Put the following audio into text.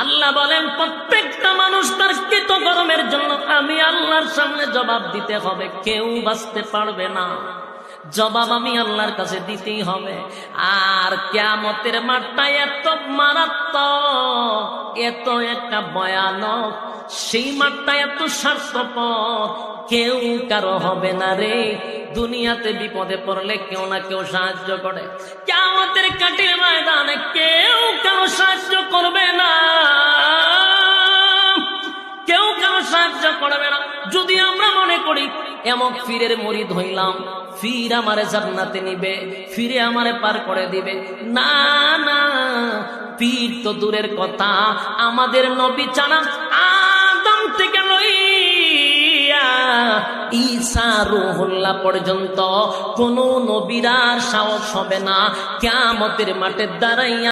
আল্লাহ বলেন প্রত্যেকটা মানুষ তার কৃতকর্মের জন্য আমি আল্লাহর সামনে জবাব দিতে হবে, কেউ বাঁচতে পারবে না, জবাব আমি আল্লাহর কাছে দিতেই হবে। আর কিয়ামতের মাঠটা এত মারাত্মক, এত একটা ভয়ানক, সেই মাঠটা এত স্বার্থপর, কেউ কারো হবে না রে। দুনিয়াতে বিপদে পড়লে কেউ না কেউ সাহায্য করে, কিয়ামতের কাঠির ময়দানে কেউ কারো সাহায্য করবে না, কেউ কারো সাহায্য করবে না। যদি আমরা মনে করি এমন পীরের মুরিদ হইলাম, পীর আমারে জান্নাতে নিবে, ফিরে আমারে পার করে দিবে, না না, পীর তো দূরের কথা, আমাদের নবী জানা আদম থেকে লইয়া ঈসা রূহুল্লাহ পর্যন্ত কোন নবীর সাহস হবে না কিয়ামতের মাঠে দাঁড়াইয়া